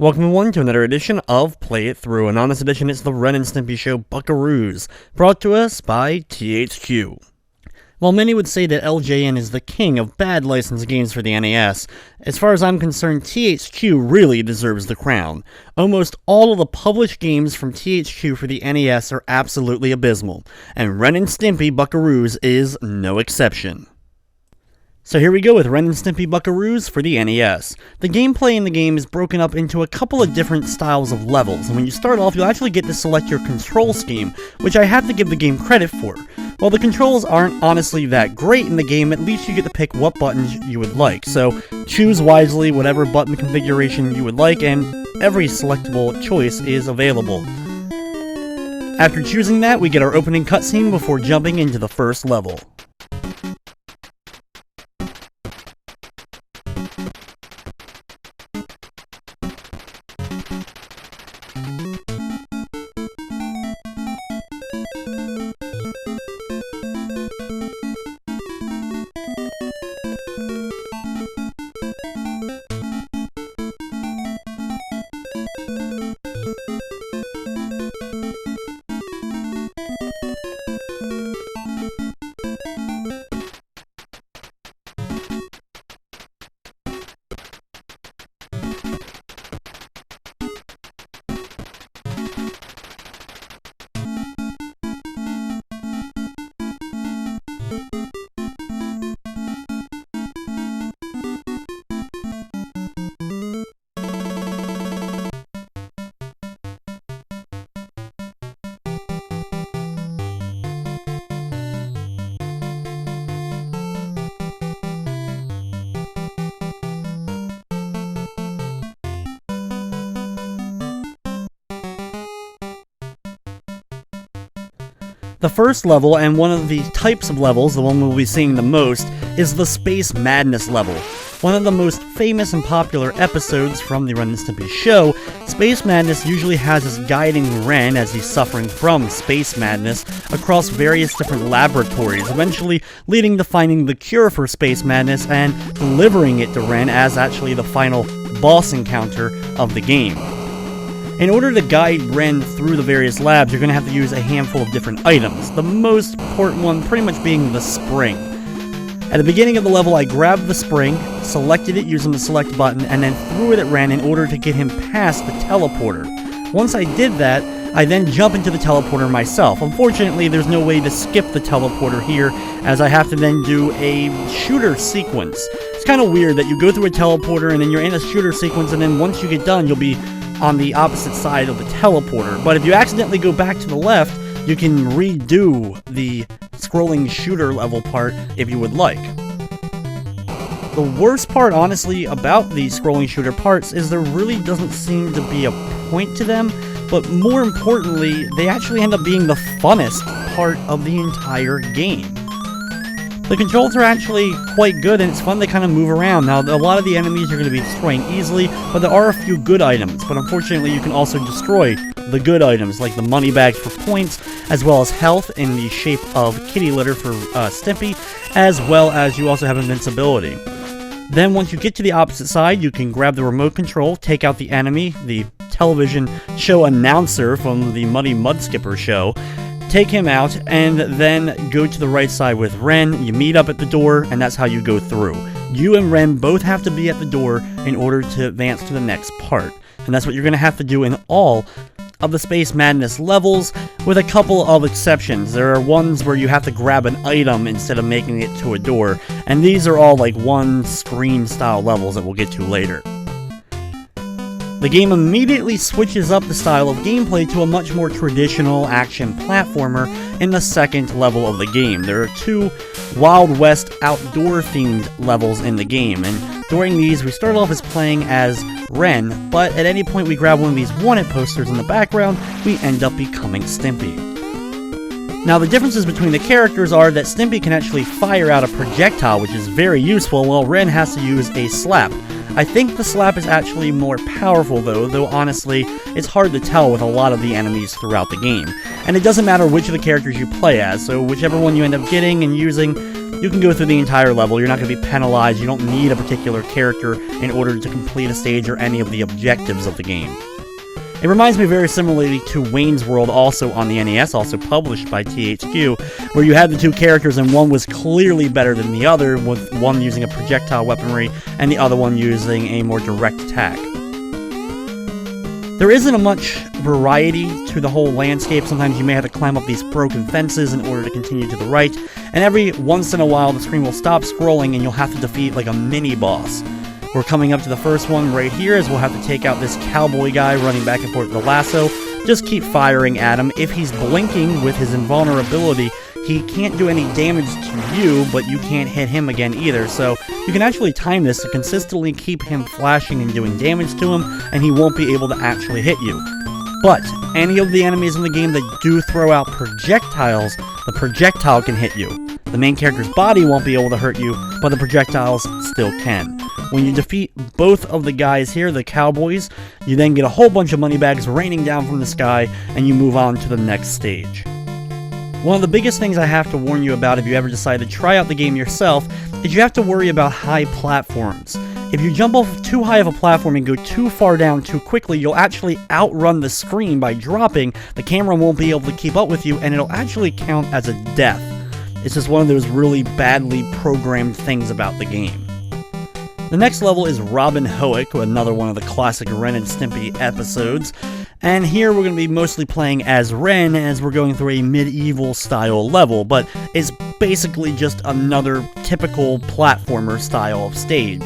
Welcome everyone to another edition of Play It Through, and on this edition it's the Ren and Stimpy Show Buckeroos, brought to us by THQ. While many would say that LJN is the king of bad licensed games for the NES, as far as I'm concerned, THQ really deserves the crown. Almost all of the published games from THQ for the NES are absolutely abysmal, and Ren and Stimpy Buckeroos is no exception. So here we go with Ren and Stimpy Buckeroos for the NES. The gameplay in the game is broken up into a couple of different styles of levels, and when you start off, you'll actually get to select your control scheme, which I have to give the game credit for. While the controls aren't honestly that great in the game, at least you get to pick what buttons you would like. So choose wisely whatever button configuration you would like, and every selectable choice is available. After choosing that, we get our opening cutscene before jumping into the first level. The first level, and one of the types of levels, the one we'll be seeing the most, is the Space Madness level. One of the most famous and popular episodes from the Ren and Stimpy show, Space Madness usually has us guiding Ren as he's suffering from Space Madness across various different laboratories, eventually leading to finding the cure for Space Madness and delivering it to Ren as actually the final boss encounter of the game. In order to guide Ren through the various labs, you're going to have to use a handful of different items, the most important one pretty much being the spring. At the beginning of the level, I grabbed the spring, selected it using the select button, and then threw it at Ren in order to get him past the teleporter. Once I did that, I then jump into the teleporter myself. Unfortunately, there's no way to skip the teleporter here, as I have to then do a shooter sequence. It's kind of weird that you go through a teleporter and then you're in a shooter sequence, and then once you get done, you'll be on the opposite side of the teleporter. But if you accidentally go back to the left, you can redo the scrolling shooter level part if you would like. The worst part, honestly, about the scrolling shooter parts is there really doesn't seem to be a point to them, but more importantly, they actually end up being the funnest part of the entire game. The controls are actually quite good, and it's fun to kind of move around. Now, a lot of the enemies you're going to be destroying easily, but there are a few good items. But unfortunately, you can also destroy the good items, like the money bags for points, as well as health in the shape of kitty litter for Stimpy, as well as you also have invincibility. Then, once you get to the opposite side, you can grab the remote control, take out the enemy, the television show announcer from the Muddy Mudskipper show, take him out, and then go to the right side with Ren. You meet up at the door, and that's how you go through. You and Ren both have to be at the door in order to advance to the next part. And that's what you're going to have to do in all of the Space Madness levels, with a couple of exceptions. There are ones where you have to grab an item instead of making it to a door, and these are all like one-screen style levels that we'll get to later. The game immediately switches up the style of gameplay to a much more traditional action platformer in the second level of the game. There are two Wild West outdoor-themed levels in the game, and during these we start off as playing as Ren, but at any point we grab one of these wanted posters in the background, we end up becoming Stimpy. Now, the differences between the characters are that Stimpy can actually fire out a projectile, which is very useful, while Ren has to use a slap. I think the slap is actually more powerful though honestly, it's hard to tell with a lot of the enemies throughout the game. And it doesn't matter which of the characters you play as, so whichever one you end up getting and using, you can go through the entire level. You're not going to be penalized. You don't need a particular character in order to complete a stage or any of the objectives of the game. It reminds me very similarly to Wayne's World, also on the NES, also published by THQ, where you had the two characters and one was clearly better than the other, with one using a projectile weaponry and the other one using a more direct attack. There isn't much variety to the whole landscape. Sometimes you may have to climb up these broken fences in order to continue to the right, and every once in a while the screen will stop scrolling and you'll have to defeat like a mini-boss. We're coming up to the first one right here, as we'll have to take out this cowboy guy running back and forth with the lasso. Just keep firing at him. If he's blinking with his invulnerability, he can't do any damage to you, but you can't hit him again either, so you can actually time this to consistently keep him flashing and doing damage to him, and he won't be able to actually hit you. But any of the enemies in the game that do throw out projectiles, the projectile can hit you. The main character's body won't be able to hurt you, but the projectiles still can. When you defeat both of the guys here, the cowboys, you then get a whole bunch of money bags raining down from the sky, and you move on to the next stage. One of the biggest things I have to warn you about if you ever decide to try out the game yourself is you have to worry about high platforms. If you jump off too high of a platform and go too far down too quickly, you'll actually outrun the screen by dropping. The camera won't be able to keep up with you, and it'll actually count as a death. It's just one of those really badly programmed things about the game. The next level is Robin Hoek, another one of the classic Ren and Stimpy episodes. And here we're going to be mostly playing as Ren as we're going through a medieval style level, but it's basically just another typical platformer style of stage.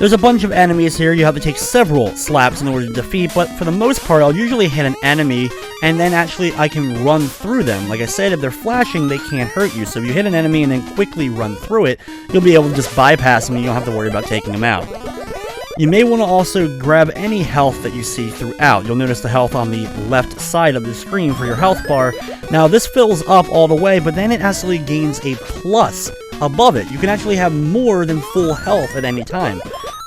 There's a bunch of enemies here you have to take several slaps in order to defeat, but for the most part I'll usually hit an enemy and then actually I can run through them. Like I said, if they're flashing, they can't hurt you, so if you hit an enemy and then quickly run through it, you'll be able to just bypass them and you don't have to worry about taking them out. You may want to also grab any health that you see throughout. You'll notice the health on the left side of the screen for your health bar. Now this fills up all the way, but then it actually gains a plus above it. You can actually have more than full health at any time.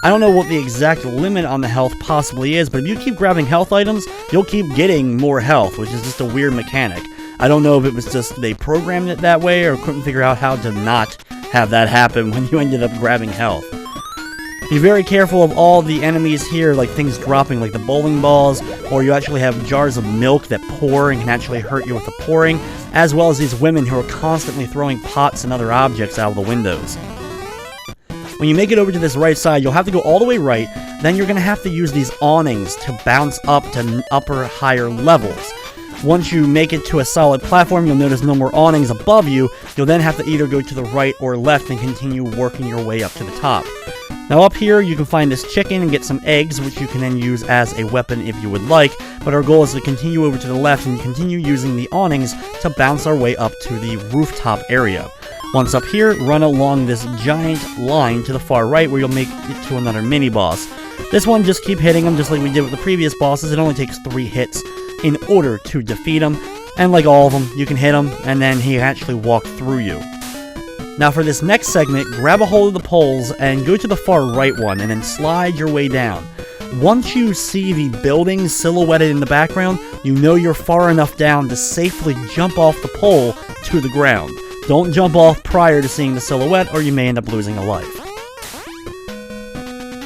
I don't know what the exact limit on the health possibly is, but if you keep grabbing health items, you'll keep getting more health, which is just a weird mechanic. I don't know if it was just they programmed it that way or couldn't figure out how to not have that happen when you ended up grabbing health. Be very careful of all the enemies here, like things dropping like the bowling balls, or you actually have jars of milk that pour and can actually hurt you with the pouring, as well as these women who are constantly throwing pots and other objects out of the windows. When you make it over to this right side, you'll have to go all the way right, then you're going to have to use these awnings to bounce up to upper, higher levels. Once you make it to a solid platform, you'll notice no more awnings above you. You'll then have to either go to the right or left and continue working your way up to the top. Now up here, you can find this chicken and get some eggs, which you can then use as a weapon if you would like, but our goal is to continue over to the left and continue using the awnings to bounce our way up to the rooftop area. Once up here, run along this giant line to the far right where you'll make it to another mini-boss. This one, just keep hitting him just like we did with the previous bosses. It only takes 3 hits in order to defeat him, and like all of them, you can hit him, and then he actually walk through you. Now for this next segment, grab a hold of the poles and go to the far right one, and then slide your way down. Once you see the building silhouetted in the background, you know you're far enough down to safely jump off the pole to the ground. Don't jump off prior to seeing the silhouette, or you may end up losing a life.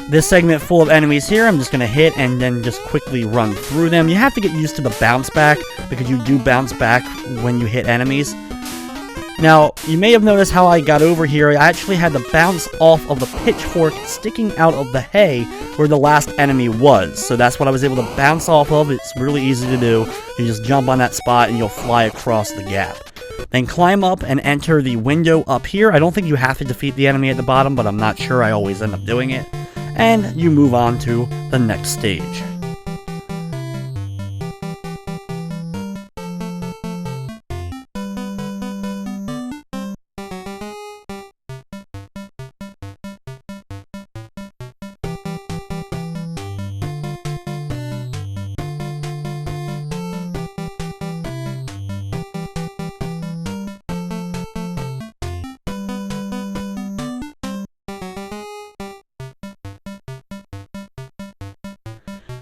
This segment full of enemies here, I'm just going to hit and then just quickly run through them. You have to get used to the bounce back, because you do bounce back when you hit enemies. Now, you may have noticed how I got over here. I actually had to bounce off of the pitchfork sticking out of the hay where the last enemy was. So that's what I was able to bounce off of. It's really easy to do. You just jump on that spot and you'll fly across the gap. Then climb up and enter the window up here. I don't think you have to defeat the enemy at the bottom, but I'm not sure. I always end up doing it. And you move on to the next stage.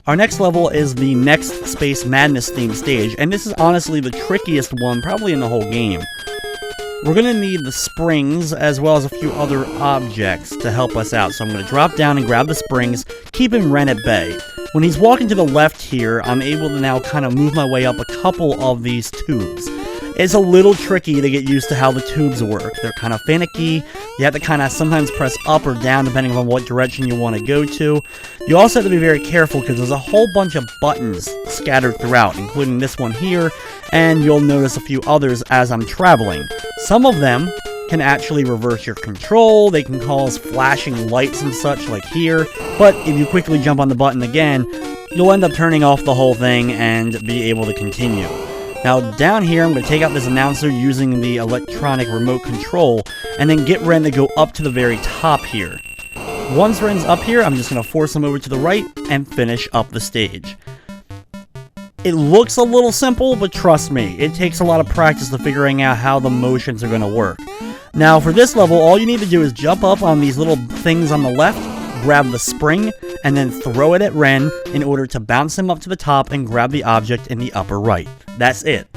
Our next level is the next Space Madness themed stage, and this is honestly the trickiest one probably in the whole game. We're going to need the springs as well as a few other objects to help us out, so I'm going to drop down and grab the springs, keeping Ren at bay. When he's walking to the left here, I'm able to now kind of move my way up a couple of these tubes. It's a little tricky to get used to how the tubes work. They're kind of finicky. You have to kind of sometimes press up or down depending on what direction you want to go to. You also have to be very careful because there's a whole bunch of buttons scattered throughout, including this one here, and you'll notice a few others as I'm traveling. Some of them can actually reverse your control. They can cause flashing lights and such like here, but if you quickly jump on the button again, you'll end up turning off the whole thing and be able to continue. Now down here, I'm going to take out this announcer using the electronic remote control, and then get Ren to go up to the very top here. Once Ren's up here, I'm just going to force him over to the right and finish up the stage. It looks a little simple, but trust me, it takes a lot of practice to figuring out how the motions are going to work. Now for this level, all you need to do is jump up on these little things on the left, grab the spring, and then throw it at Ren in order to bounce him up to the top and grab the object in the upper right. That's it.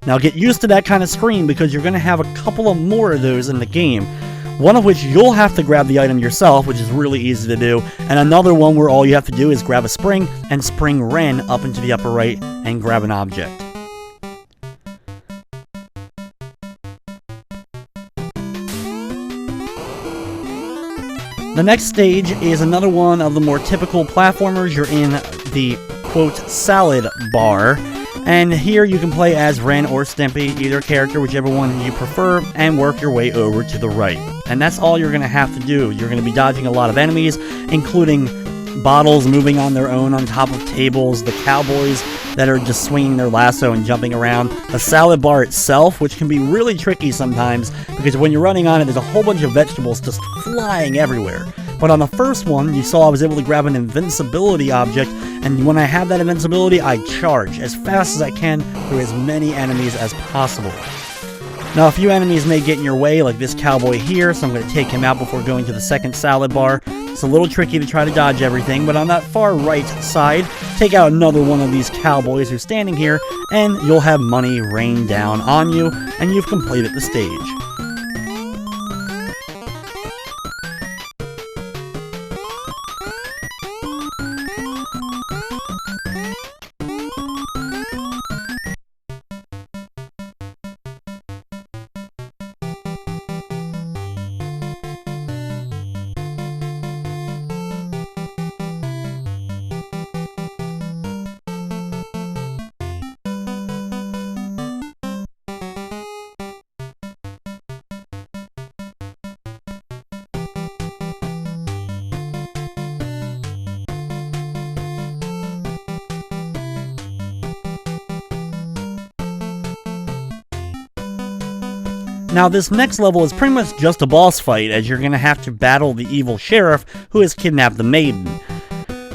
Now get used to that kind of screen because you're going to have a couple of more of those in the game. One of which you'll have to grab the item yourself, which is really easy to do, and another one where all you have to do is grab a spring and spring Ren up into the upper right and grab an object. The next stage is another one of the more typical platformers. You're in the, quote, salad bar, and here you can play as Ren or Stimpy, either character, whichever one you prefer, and work your way over to the right. And that's all you're going to have to do. You're going to be dodging a lot of enemies, including bottles moving on their own on top of tables, the cowboys that are just swinging their lasso and jumping around, the salad bar itself, which can be really tricky sometimes, because when you're running on it, there's a whole bunch of vegetables just flying everywhere. But on the first one, you saw I was able to grab an invincibility object, and when I have that invincibility, I charge as fast as I can through as many enemies as possible. Now, a few enemies may get in your way, like this cowboy here, so I'm going to take him out before going to the second salad bar. It's a little tricky to try to dodge everything, but on that far right side, take out another one of these cowboys who's standing here, and you'll have money rain down on you, and you've completed the stage. Now this next level is pretty much just a boss fight, as you're going to have to battle the evil sheriff who has kidnapped the maiden.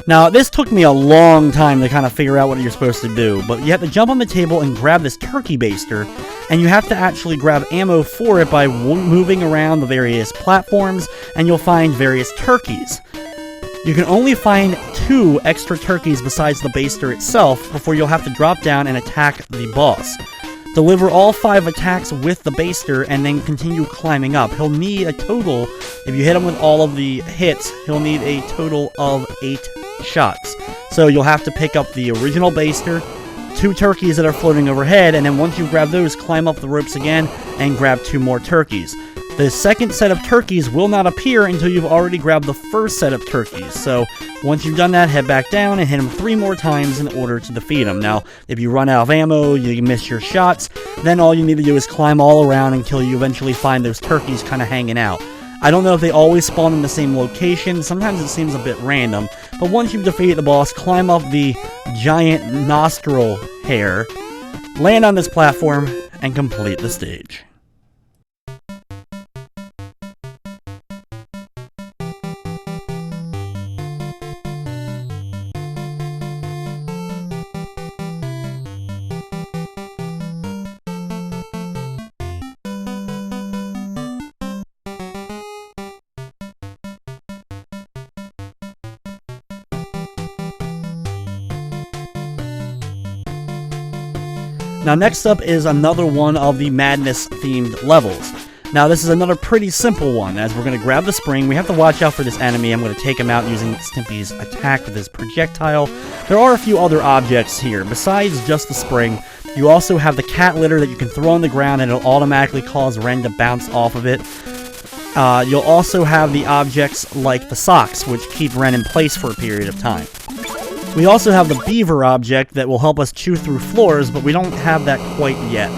Now this took me a long time to kind of figure out what you're supposed to do, but you have to jump on the table and grab this turkey baster, and you have to actually grab ammo for it by moving around the various platforms, and you'll find various turkeys. You can only find 2 extra turkeys besides the baster itself before you'll have to drop down and attack the boss. Deliver all 5 attacks with the baster and then continue climbing up. He'll need a total, if you hit him with all of the hits, he'll need a total of 8 shots. So you'll have to pick up the original baster, 2 turkeys that are floating overhead, and then once you grab those, climb up the ropes again and grab 2 more turkeys. The second set of turkeys will not appear until you've already grabbed the first set of turkeys. So once you've done that, head back down and hit him 3 more times in order to defeat him. Now, if you run out of ammo, you miss your shots, then all you need to do is climb all around until you eventually find those turkeys kind of hanging out. I don't know if they always spawn in the same location, sometimes it seems a bit random, but once you've defeated the boss, climb up the giant nostril hair, land on this platform, and complete the stage. Now next up is another one of the Madness themed levels. Now this is another pretty simple one, as we're going to grab the spring. We have to watch out for this enemy. I'm going to take him out using Stimpy's attack with his projectile. There are a few other objects here. Besides just the spring, you also have the cat litter that you can throw on the ground and it'll automatically cause Ren to bounce off of it. You'll also have the objects like the socks, which keep Ren in place for a period of time. We also have the Beaver object that will help us chew through floors, but we don't have that quite yet.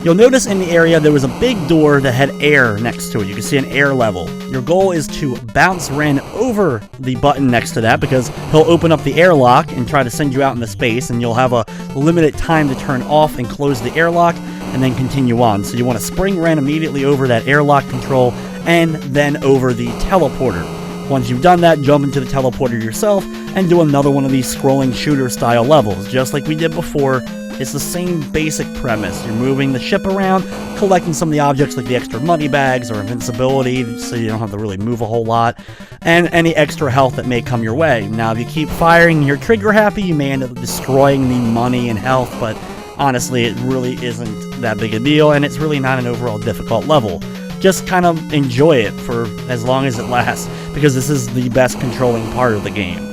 You'll notice in the area there was a big door that had air next to it. You can see an air level. Your goal is to bounce Ren over the button next to that because he'll open up the airlock and try to send you out into space, and you'll have a limited time to turn off and close the airlock and then continue on. So you want to spring Ren immediately over that airlock control and then over the teleporter. Once you've done that, jump into the teleporter yourself and do another one of these scrolling shooter style levels. Just like we did before, it's the same basic premise. You're moving the ship around, collecting some of the objects like the extra money bags or invincibility, so you don't have to really move a whole lot, and any extra health that may come your way. Now, if you keep firing and you're trigger happy, you may end up destroying the money and health, but honestly, it really isn't that big a deal, and it's really not an overall difficult level. Just kind of enjoy it for as long as it lasts, because this is the best controlling part of the game.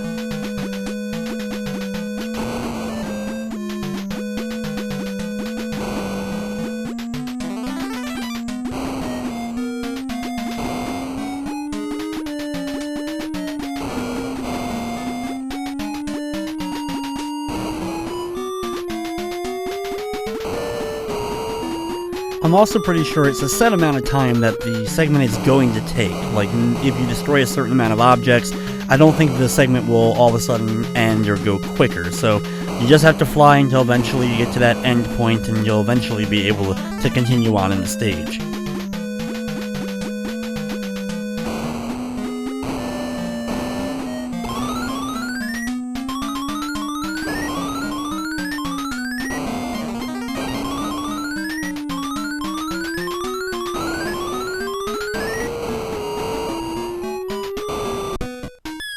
I'm also pretty sure it's a set amount of time that the segment is going to take. Like, if you destroy a certain amount of objects, I don't think the segment will all of a sudden end or go quicker. So you just have to fly until eventually you get to that end point, and you'll eventually be able to continue on in the stage.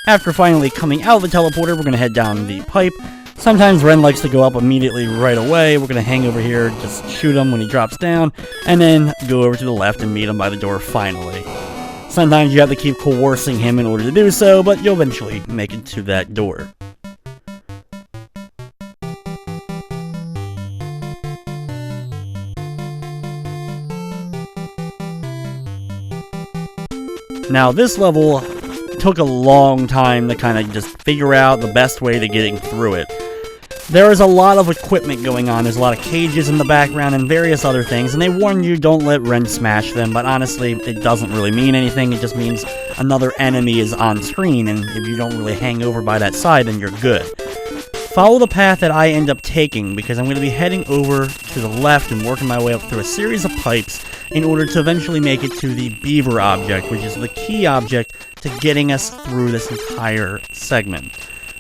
After finally coming out of the teleporter, we're going to head down the pipe. Sometimes Ren likes to go up immediately right away. We're going to hang over here, just shoot him when he drops down, and then go over to the left and meet him by the door finally. Sometimes you have to keep coercing him in order to do so, but you'll eventually make it to that door. Now this level took a long time to kind of just figure out the best way to getting through it. There is a lot of equipment going on. There's a lot of cages in the background and various other things, and they warn you don't let Ren smash them, but honestly, it doesn't really mean anything. It just means another enemy is on screen, and if you don't really hang over by that side, then you're good. Follow the path that I end up taking, because I'm going to be heading over to the left and working my way up through a series of pipes in order to eventually make it to the Beaver object, which is the key object to getting us through this entire segment.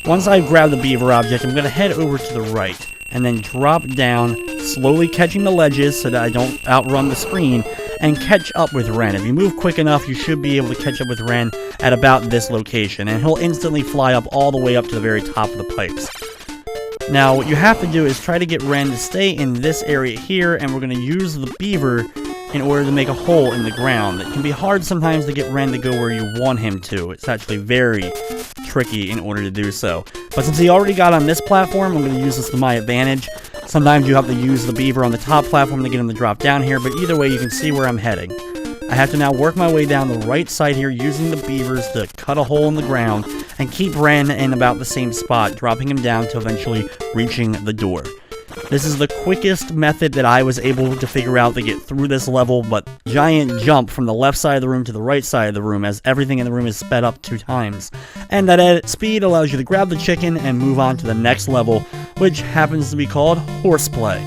Once I've grabbed the Beaver object, I'm going to head over to the right, and then drop down, slowly catching the ledges so that I don't outrun the screen, and catch up with Ren. If you move quick enough, you should be able to catch up with Ren at about this location, and he'll instantly fly up all the way up to the very top of the pipes. Now, what you have to do is try to get Ren to stay in this area here, and we're going to use the Beaver in order to make a hole in the ground. It can be hard sometimes to get Ren to go where you want him to. It's actually very tricky in order to do so. But since he already got on this platform, I'm going to use this to my advantage. Sometimes you have to use the Beaver on the top platform to get him to drop down here, but either way you can see where I'm heading. I have to now work my way down the right side here using the Beavers to cut a hole in the ground and keep Ren in about the same spot, dropping him down to eventually reaching the door. This is the quickest method that I was able to figure out to get through this level, but giant jump from the left side of the room to the right side of the room as everything in the room is sped up 2 times. And that added speed allows you to grab the chicken and move on to the next level, which happens to be called Horseplay.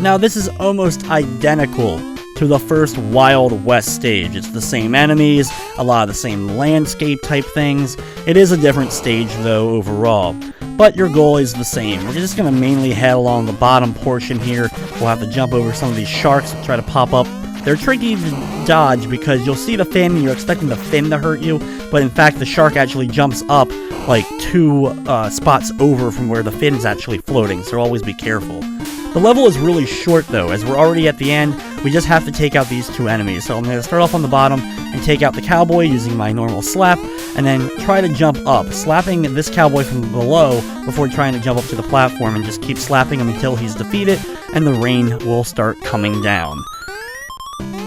Now this is almost identical to the first Wild West stage. It's the same enemies, a lot of the same landscape type things. It is a different stage though overall, but your goal is the same. We're just going to mainly head along the bottom portion here. We'll have to jump over some of these sharks that try to pop up They're tricky to dodge because you'll see the fin and you're expecting the fin to hurt you, but in fact the shark actually jumps up like 2 spots over from where the fin is actually floating, so always be careful. The level is really short though, as we're already at the end. We just have to take out these 2 enemies. So I'm going to start off on the bottom and take out the cowboy using my normal slap, and then try to jump up, slapping this cowboy from below before trying to jump up to the platform, and just keep slapping him until he's defeated and the rain will start coming down.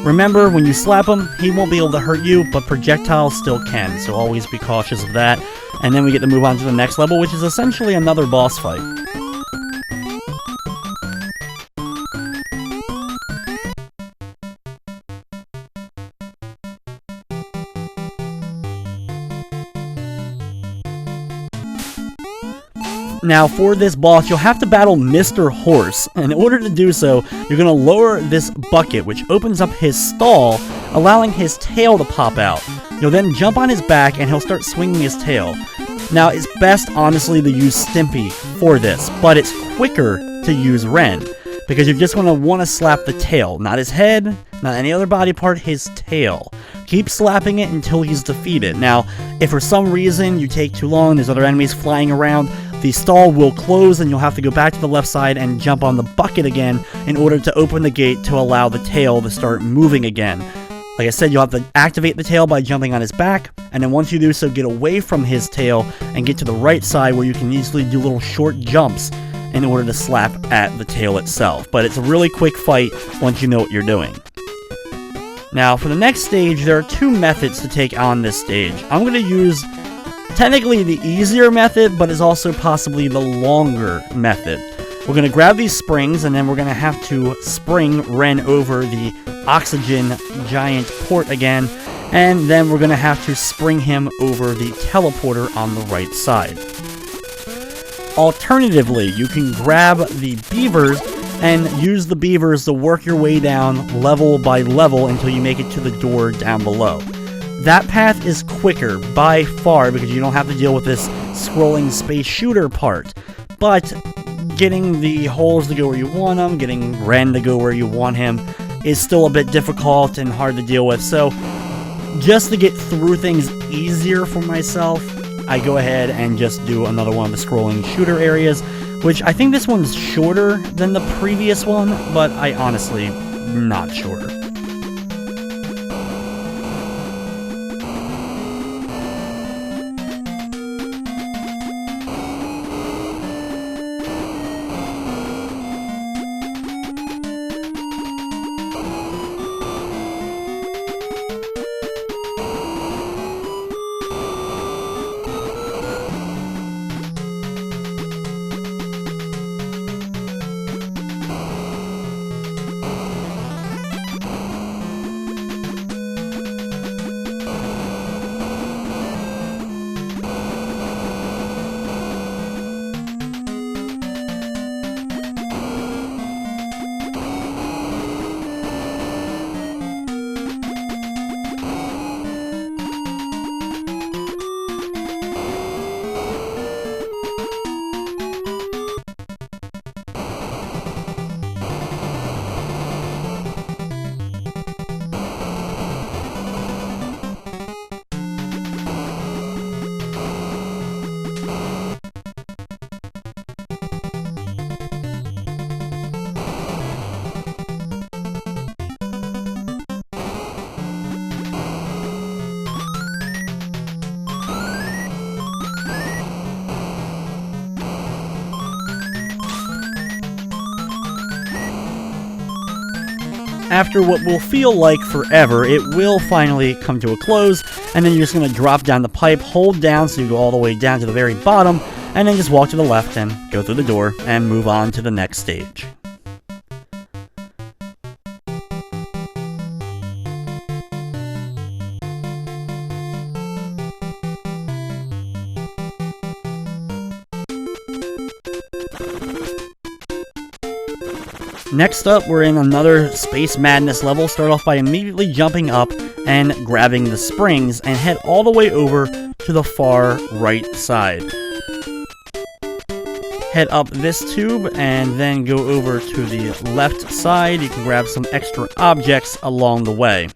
Remember, when you slap him, he won't be able to hurt you, but projectiles still can, so always be cautious of that. And then we get to move on to the next level, which is essentially another boss fight. Now, for this boss, you'll have to battle Mr. Horse. In order to do so, you're going to lower this bucket, which opens up his stall, allowing his tail to pop out. You'll then jump on his back, and he'll start swinging his tail. Now, it's best, honestly, to use Stimpy for this, but it's quicker to use Ren, because you're just going to want to slap the tail, not his head, not any other body part, his tail. Keep slapping it until he's defeated. Now, if for some reason you take too long, there's other enemies flying around, the stall will close and you'll have to go back to the left side and jump on the bucket again in order to open the gate to allow the tail to start moving again. Like I said, you'll have to activate the tail by jumping on his back, and then once you do so, get away from his tail and get to the right side where you can easily do little short jumps in order to slap at the tail itself. But it's a really quick fight once you know what you're doing. Now, for the next stage, there are 2 methods to take on this stage. I'm going to use technically the easier method, but is also possibly the longer method. We're going to grab these springs, and then we're going to have to spring Ren over the oxygen giant port again, and then we're going to have to spring him over the teleporter on the right side. Alternatively, you can grab the beavers and use the beavers to work your way down level by level until you make it to the door down below. That path is quicker by far because you don't have to deal with this scrolling space shooter part, but getting the holes to go where you want them, getting Ren to go where you want him, is still a bit difficult and hard to deal with. So just to get through things easier for myself, I go ahead and just do another one of the scrolling shooter areas, which I think this one's shorter than the previous one, but I honestly not sure. After what will feel like forever, it will finally come to a close, and then you're just going to drop down the pipe, hold down so you go all the way down to the very bottom, and then just walk to the left and go through the door and move on to the next stage. Next up, we're in another Space Madness level. Start off by immediately jumping up and grabbing the springs and head all the way over to the far right side. head up this tube and then go over to the left side. You can grab some extra objects along the way.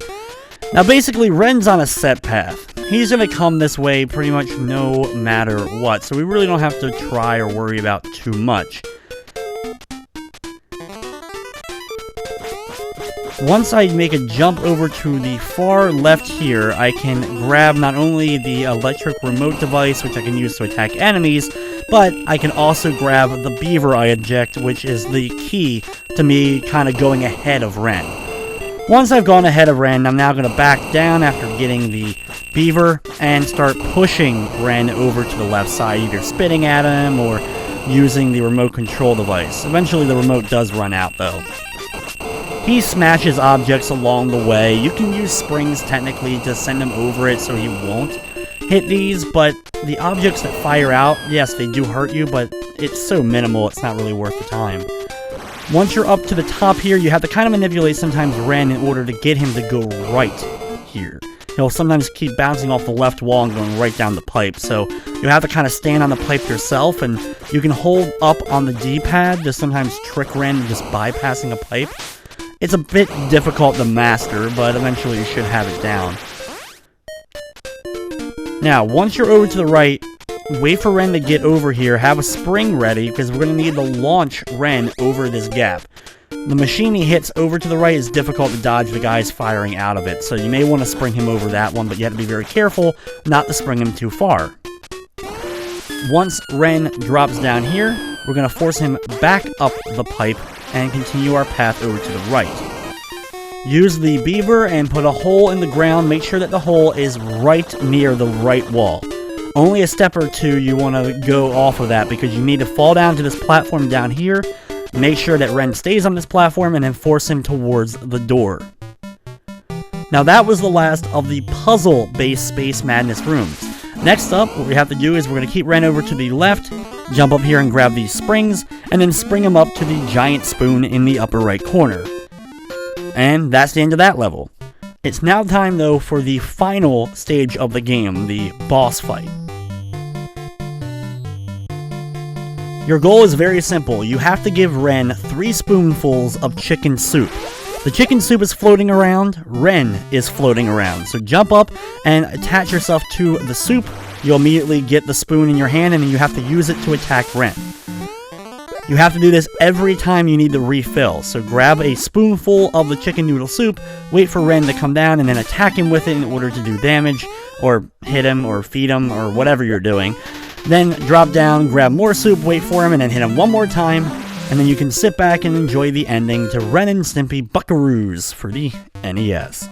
Now basically, Ren's on a set path. He's going to come this way pretty much no matter what, so we really don't have to try or worry about too much. Once I make a jump over to the far left here, I can grab not only the electric remote device, which I can use to attack enemies, but I can also grab the Beaver I eject, which is the key to me kind of going ahead of Ren. Once I've gone ahead of Ren, I'm now going to back down after getting the Beaver and start pushing Ren over to the left side, either spitting at him or using the remote control device. Eventually the remote does run out though. He smashes objects along the way. You can use springs technically to send him over it so he won't hit these, but the objects that fire out, yes, they do hurt you, but it's so minimal it's not really worth the time. Once you're up to the top here, you have to kind of manipulate sometimes Ren in order to get him to go right here. He'll sometimes keep bouncing off the left wall and going right down the pipe, so you have to kind of stand on the pipe yourself, and you can hold up on the D-pad to sometimes trick Ren into just bypassing a pipe. It's a bit difficult to master, but eventually you should have it down. Now, once you're over to the right, wait for Ren to get over here, have a spring ready, because we're going to need to launch Ren over this gap. The machine he hits over to the right is difficult to dodge the guys firing out of it, so you may want to spring him over that one, but you have to be very careful not to spring him too far. Once Ren drops down here, we're going to force him back up the pipe and continue our path over to the right. Use the Beaver and put a hole in the ground. Make sure that the hole is right near the right wall. Only a step or two you want to go off of that because you need to fall down to this platform down here. Make sure that Ren stays on this platform and then force him towards the door. Now that was the last of the puzzle-based Space Madness rooms. Next up, what we have to do is we're going to keep Ren over to the left, jump up here and grab these springs, and then spring him up to the giant spoon in the upper right corner. And that's the end of that level. It's now time, though, for the final stage of the game, the boss fight. Your goal is very simple. You have to give Ren 3 spoonfuls of chicken soup. The chicken soup is floating around, Ren is floating around. So jump up and attach yourself to the soup. You'll immediately get the spoon in your hand and then you have to use it to attack Ren. You have to do this every time you need to refill. So grab a spoonful of the chicken noodle soup, wait for Ren to come down and then attack him with it in order to do damage, or hit him, or feed him, or whatever you're doing. Then drop down, grab more soup, wait for him, and then hit him one more time. And then you can sit back and enjoy the ending to Ren Stimpy Buckeroos for the NES.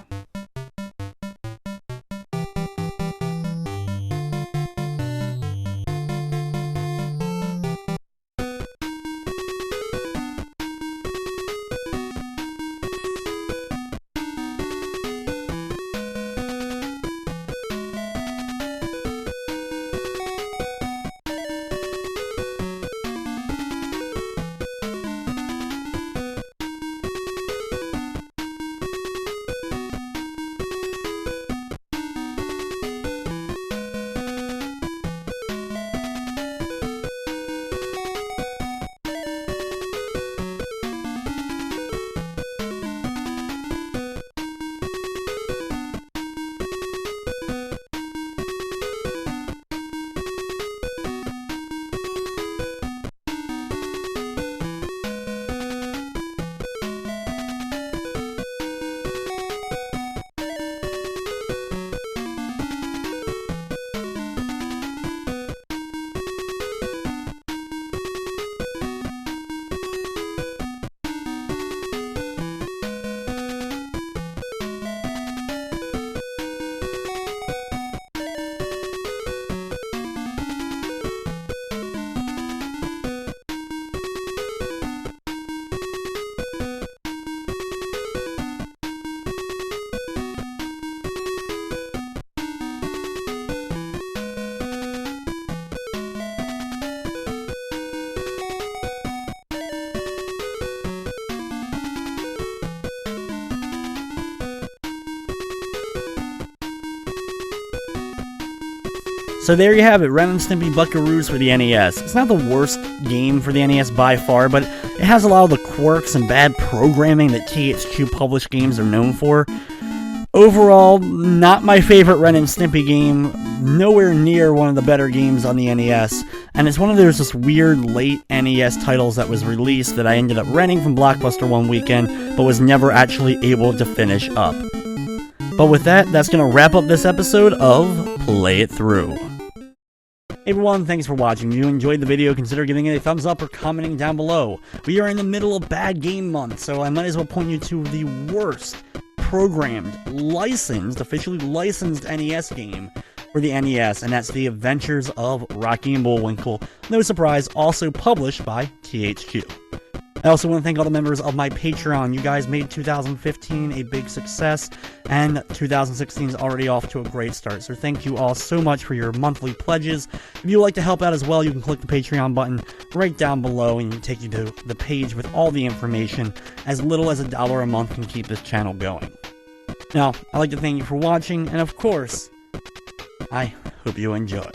So there you have it, Ren Stimpy Buckeroos for the NES. It's not the worst game for the NES by far, but it has a lot of the quirks and bad programming that THQ published games are known for. Overall, not my favorite Ren and Stimpy game, nowhere near one of the better games on the NES, and it's one of those just weird late NES titles that was released that I ended up renting from Blockbuster one weekend, but was never actually able to finish up. But with that, that's going to wrap up this episode of Play It Through. Hey everyone, thanks for watching. If you enjoyed the video, consider giving it a thumbs up or commenting down below. We are in the middle of Bad Game Month, so I might as well point you to the worst programmed, officially licensed NES game for the NES, and that's The Adventures of Rocky and Bullwinkle. No surprise, also published by THQ. I also want to thank all the members of my Patreon. You guys made 2015 a big success, and 2016 is already off to a great start. So thank you all so much for your monthly pledges. If you would like to help out as well, you can click the Patreon button right down below, and it'll take you to the page with all the information. As little as $1 a month can keep this channel going. Now, I'd like to thank you for watching, and of course, I hope you enjoy.